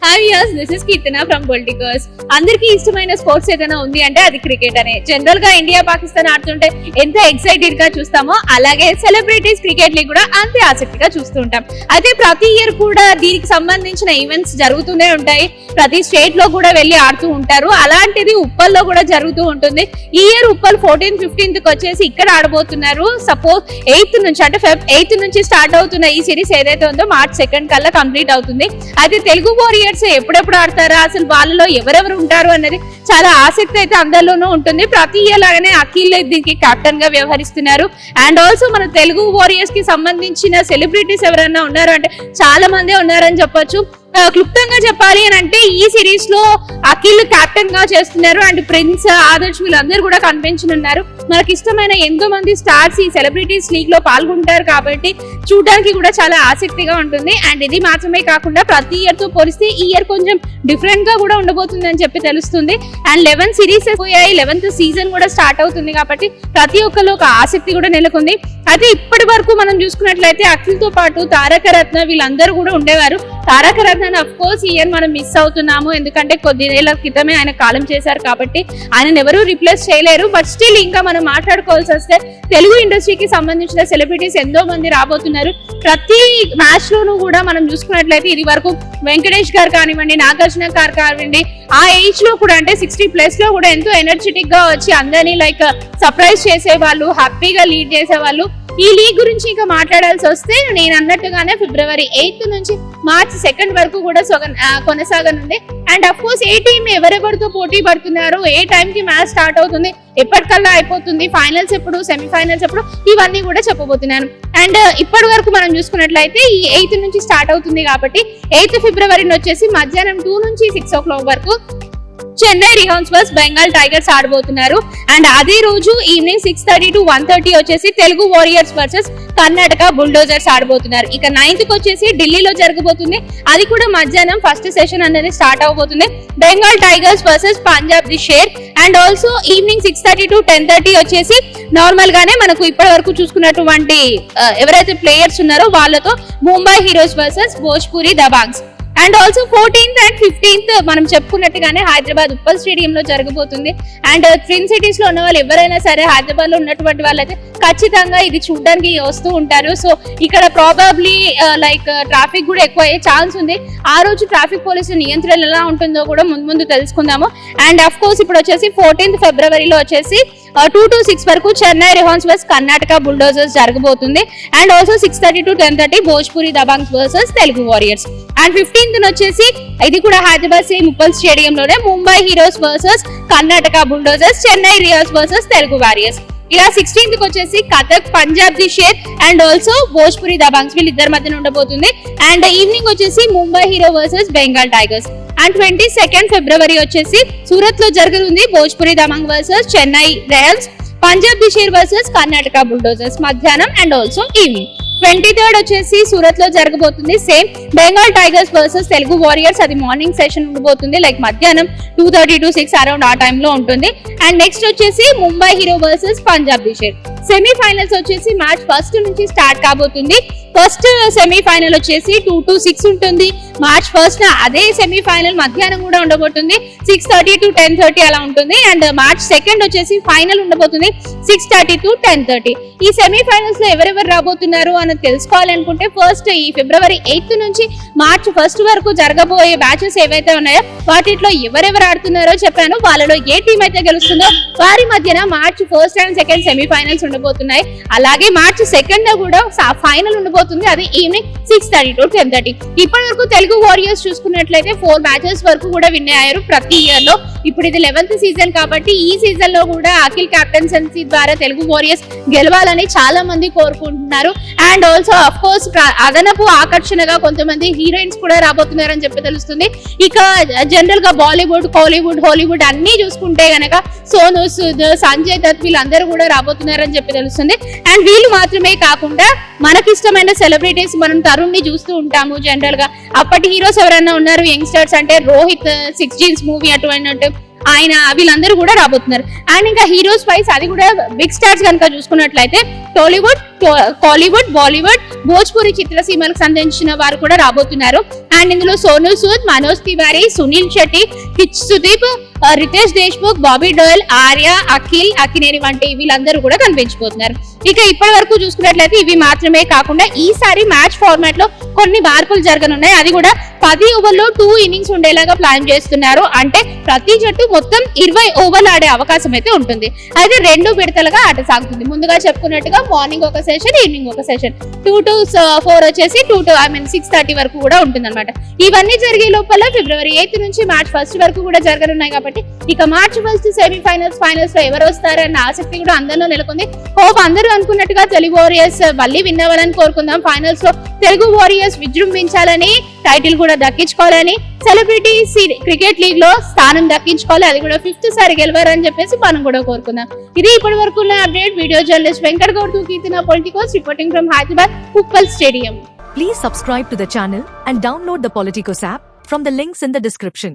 Hi yes, this is Keerthana from politicals. అందరికీ ఇష్టమైన sports ఏదైనా ఉంది అంటే అది క్రికెట్ అనే. జనరల్ గా ఇండియా పాకిస్తాన్ ఆడుతుంటే ఎంత ఎక్సైటెడ్ గా చూస్తామో అలాగే సెలబ్రిటీస్ క్రికెట్ లీగ్ కూడా అంతే ఆసక్తిగా చూస్తూ ఉంటాం. అయితే ప్రతి ఇయర్ కూడా దీనికి సంబంధించిన ఈవెంట్స్ జరుగుతూనే ఉంటాయి. ప్రతి స్టేట్ లో కూడా వెళ్ళి ఆడుతూ ఉంటారు. అలాంటిది ఉప్పల్లో కూడా జరుగుతూ ఉంటుంది. ఈ ఇయర్ ఉప్పల్ 14, 15 వచ్చేసి ఇక్కడ ఆడబోతున్నారు. సపోజ్ 8th నుంచి అంటే Feb 8th నుంచి స్టార్ట్ అవుతున్న ఈ సిరీస్ ఏదైతే ఉందో March 2 కల్లా కంప్లీట్ అవుతుంది. అయితే తెలుగు వారియర్స్ ఎప్పుడెప్పుడు ఆడతారా, అసలు వాళ్ళలో ఎవరెవరు ఉంటారు అనేది చాలా ఆసక్తి అయితే అందరిలోనూ ఉంటుంది. ప్రతి ఇయర్ లాగానే అఖిల్ దీనికి కెప్టెన్ గా వ్యవహరిస్తున్నారు. అండ్ ఆల్సో మన తెలుగు వారియర్స్ కి సంబంధించిన సెలబ్రిటీస్ ఎవరైనా ఉన్నారు అంటే చాలా మంది ఉన్నారని చెప్పొచ్చు. క్లుప్తంగా చెప్పాలి అని అంటే ఈ సిరీస్ లో అఖిల్ కెప్టెన్ గా చేస్తున్నారు. అండ్ ప్రిన్స్, ఆదర్శ్ వీళ్ళందరూ కూడా కనిపించనున్నారు. మనకి ఇష్టమైన ఎంతో మంది స్టార్స్ ఈ సెలబ్రిటీస్ లీగ్ లో పాల్గొంటారు కాబట్టి చూడడానికి కూడా చాలా ఆసక్తిగా ఉంటుంది. అండ్ ఇది మాత్రమే కాకుండా ప్రతి ఇయర్ తో పోలిస్తే ఈ ఇయర్ కొంచెం డిఫరెంట్ గా కూడా ఉండబోతుంది అని చెప్పి తెలుస్తుంది. అండ్ 11 సిరీస్ పోయాయి, 11th సీజన్ కూడా స్టార్ట్ అవుతుంది కాబట్టి ప్రతి ఒక్కరు ఒక ఆసక్తి కూడా నెలకొంది. అయితే ఇప్పటి వరకు మనం చూసుకున్నట్లయితే అఖిల్ తో పాటు తారక రత్న వీళ్ళందరూ కూడా ఉండేవారు. తారక రత్న అఫ్ కోర్స్ ఈ ఇయర్ మనం మిస్ అవుతున్నాము, ఎందుకంటే కొద్ది నెలల క్రితమే ఆయన కాలం చేశారు కాబట్టి ఆయన ఎవరూ రిప్లేస్ చేయలేరు. బట్ స్టిల్ ఇంకా మనం మాట్లాడుకోవాల్సి వస్తే తెలుగు ఇండస్ట్రీకి సంబంధించిన సెలబ్రిటీస్ ఎంతో మంది రాబోతున్నారు. ప్రతి మ్యాచ్ లోనూ కూడా మనం చూసుకున్నట్లయితే ఇది వరకు వెంకటేష్ గారు కానివ్వండి, నాగార్జున గారు కానివ్వండి, ఆ ఏజ్ లో కూడా అంటే 60+ లో కూడా ఎంతో ఎనర్జెటిక్ గా వచ్చి అందరినీ సర్ప్రైజ్ చేసేవాళ్ళు, హ్యాపీగా లీడ్ చేసేవాళ్ళు. ఈ లీగ్ గురించి ఇంకా మాట్లాడాల్సి వస్తే నేను అన్నట్టుగానే February 8th నుంచి March 2 వరకు కూడా కొనసాగనుంది. అండ్ అఫ్ కోర్స్ ఏ టీం ఎవరెవరితో పోటీ పడుతున్నారు, ఏ టైం కి మ్యాచ్ స్టార్ట్ అవుతుంది, ఎప్పటికల్లా అయిపోతుంది, ఫైనల్స్ ఎప్పుడు, సెమీఫైనల్స్ ఎప్పుడు, ఇవన్నీ కూడా చెప్పబోతున్నాను. అండ్ ఇప్పటి వరకు మనం చూసుకున్నట్లయితే ఈ 8th నుంచి స్టార్ట్ అవుతుంది కాబట్టి 8th February వచ్చేసి మధ్యాహ్నం 2 నుంచి 6 o'clock వరకు Chennai rhinos versus Bengal tigers ఆడబోతున్నారు. అండ్ అదే రోజు ఈవినింగ్ 6:30 to 1:30 వచ్చేసి Telugu warriors versus Karnataka bulldozers ఆడబోతున్నారు. ఇక 9th వచ్చేసి ఢిల్లీలో జరగబోతుంది. అది కూడా మధ్యాహ్నం ఫస్ట్ సెషన్ అనేది స్టార్ట్ అవబోతుంది. Bengal tigers versus Punjab De Sher. And also evening 6:30 to 10:30 వచ్చేసి నార్మల్ గానే మనకు ఇప్పటి వరకు చూసుకున్నటువంటి ఎవరైతే ప్లేయర్స్ ఉన్నారో వాళ్ళతో Mumbai heroes versus Bhojpuri Dabanggs. And also 14th and 15th మనం చెప్పుకున్నట్టుగానే హైదరాబాద్ ఉప్పల్ స్టేడియం లో జరగబోతుంది. అండ్ ట్విన్ సిటీస్ లో ఉన్న వాళ్ళు ఎవరైనా సరే హైదరాబాద్ లో ఉన్నటువంటి వాళ్ళైతే ఖచ్చితంగా ఇది చూడడానికి వస్తూ ఉంటారు. సో ఇక్కడ ప్రాబబ్లీ ట్రాఫిక్ కూడా ఎక్కువ అయ్యే ఛాన్స్ ఉంది. ఆ రోజు ట్రాఫిక్ పోలీసుల నియంత్రణ ఎలా ఉంటుందో కూడా ముందు తెలుసుకుందాము. అండ్ అఫ్ కోర్స్ ఇప్పుడు వచ్చేసి 14th February లో వచ్చేసి 2 to 6 వరకు Chennai rhinos versus Karnataka bulldozers జరగబోతుంది. And also 6:30 to 10:30 Bhojpuri Dabanggs versus Telugu warriors. And 15th వచ్చేసి ఇది కూడా హైదరాబాద్ సేమ్ ఉప్పల్ స్టేడియం లోనే Mumbai heroes versus Karnataka bulldozers, Chennai rhinos versus Telugu warriors. ఇలా 16th వచ్చేసి కథక్ పంజాబ్ ది షేర్ అండ్ ఆల్సో భోజ్పురి దబాంగ్స్ వీళ్ళిద్దరి మధ్యన ఉండబోతుంది. అండ్ ఈవినింగ్ వచ్చేసి Mumbai hero versus Bengal tigers. And 22nd February వచ్చేసి సూరత్ లో జరగనుంది Bhojpuri Dabangg versus Chennai rhinos, Punjab De Sher versus Karnataka bulldozers మధ్యాహ్నం అండ్ ఆల్సో ఈవినింగ్. 23rd వచ్చేసి సూరత్ లో జరగబోతుంది same Bengal tigers versus Telugu warriors. అది మార్నింగ్ సెషన్ ఉండబోతుంది, మధ్యాహ్నం 2:30 to 6 అరౌండ్ ఆ టైంలో ఉంటుంది. అండ్ నెక్స్ట్ వచ్చేసి Mumbai hero versus Punjab De share. Semifinals వచ్చేసి March 1 నుంచి స్టార్ట్ కాబోతుంది. ఫస్ట్ సెమీఫైనల్ వచ్చేసి 2 to 6 ఉంటుంది. March 1 అదే సెమీఫైనల్ మధ్యాహ్నం కూడా ఉండబోతుంది, 6:30 to 10:30 అలా ఉంటుంది. అండ్ March 2 వచ్చేసి ఫైనల్ ఉండబోతుంది, 6:30 to 10:30. ఈ సెమీఫైనల్స్ లో ఎవరెవరు రాబోతున్నారు అని తెలుసుకోవాలనుకుంటే ఫస్ట్ ఈ February 8th నుంచి March 1 వరకు జరగబోయే బ్యాచెస్ ఏవైతే ఉన్నాయో వాటిలో ఎవరెవరు ఆడుతున్నారో చెప్పాను. వాళ్ళలో ఏ టీం అయితే గెలుస్తుందో వారి మధ్యన March 1 and 2 సెమీఫైనల్స్ ఉండబోతున్నాయి. అలాగే March 2 కూడా ఫైనల్ ఉండబోతుంది, అది ఈవినింగ్ 6:30 to 10:30. ఇప్పటి వరకు తెలుగు వారియర్స్ చూసుకున్నట్లయితే 4 మ్యాచెస్ వరకు కూడా విన్ అయ్యారు ప్రతి ఇయర్ లో. ఇప్పుడు ఇది 11th సీజన్ కాబట్టి ఈ సీజన్ లో కూడా అఖిల్ కెప్టెన్సీ ద్వారా తెలుగు వారియర్స్ గెలవాలని చాలా మంది కోరుకుంటున్నారు. అండ్ ఆల్సో అఫ్ కోర్స్ అదనపు ఆకర్షణగా కొంతమంది హీరోయిన్స్ కూడా రాబోతున్నారని చెప్పి తెలుస్తుంది. ఇక జనరల్ గా బాలీవుడ్, కోలీవుడ్, హాలీవుడ్ అన్ని చూసుకుంటే గనక సోను సూద్, సంజయ్ దత్ వీళ్ళందరూ కూడా రాబోతున్నారని చెప్పి తెలుస్తుంది. అండ్ వీళ్ళు మాత్రమే కాకుండా మనకిష్టమైన సెలబ్రిటీస్ మనం తరుణ్ ని చూస్తూ ఉంటాము. జనరల్ గా అప్పటి హీరోస్ ఎవరైనా ఉన్నారు యంగ్స్టర్స్ అంటే రోహిత్, 6 Jeans మూవీ అటువంటి ఆయన వీళ్ళందరూ కూడా రాబోతున్నారు. అండ్ ఇంకా హీరోస్ వైస్ అది కూడా బిగ్ స్టార్స్ కనుక చూసుకున్నట్లయితే టాలీవుడ్, కాలీవుడ్, బాలీవుడ్, భోజ్పురి చిత్రసీమలకు సంబంధించిన వారు కూడా రాబోతున్నారు. అండ్ ఇందులో సోనూ సూద్, మనోజ్ తివారీ, సునీల్ శెట్టి, కిచ్ సుదీప్, రితేష్ దేశ్ముఖ్, బాబీ డోయల్, ఆర్య, అఖిల్ అక్కినేని వంటి వీళ్ళందరూ కూడా కనిపించబోతున్నారు. ఇక ఇప్పటి వరకు చూసుకున్నట్లయితే ఇవి మాత్రమే కాకుండా ఈసారి మ్యాచ్ ఫార్మాట్ లో కొన్ని మార్పులు జరగనున్నాయి. అది కూడా 10 ఓవర్లో 2 ఇన్నింగ్స్ ఉండేలాగా ప్లాన్ చేస్తున్నారు. అంటే ప్రతి జట్టు మొత్తం 20 ఓవర్లు ఆడే అవకాశం అయితే ఉంటుంది. అయితే 2 విడతలుగా ఆట సాగుతుంది. ముందుగా చెప్పుకున్నట్టుగా మార్నింగ్ ఒక సెషన్, ఈవినింగ్ ఒక సెషన్, 2 to 4 వచ్చేసి 6:30 వరకు కూడా ఉంటుంది అనమాట. ఇవన్నీ జరిగే లోపల ఫిబ్రవరి 8 నుంచి మార్చ్ 1 వరకు కూడా జరగనున్నాయి. కాబట్టి ఇక మార్చ్ 1 సెమీఫైనల్స్, ఫైనల్స్ లో ఎవరు వస్తారన్న ఆసక్తి కూడా అందరిలో నెలకొంది. హోప్ అందరూ అనుకున్నట్టుగా తెలుగు వారియర్స్ మళ్ళీ విన్ అవ్వాలని కోరుకుందాం. ఫైనల్స్ లో తెలుగు వారియర్స్ విజృంభించాలని, టైటిల్ కూడా దక్కించుకోవాలని, సెలబ్రిటీ క్రికెట్ లీగ్ లో స్థానం దక్కించుకోవాలి, అది కూడా 5th సారి గెలవాలని చెప్పేసి మనం కూడా కోరుకుందాం. ఇది ఇప్పటి వరకు ఉన్న update. Video journalist Venkat Goud Keerthana Politicos reporting from Hyderabad Uppal stadium. Please subscribe to the channel and download the Politicos app from the links in the description.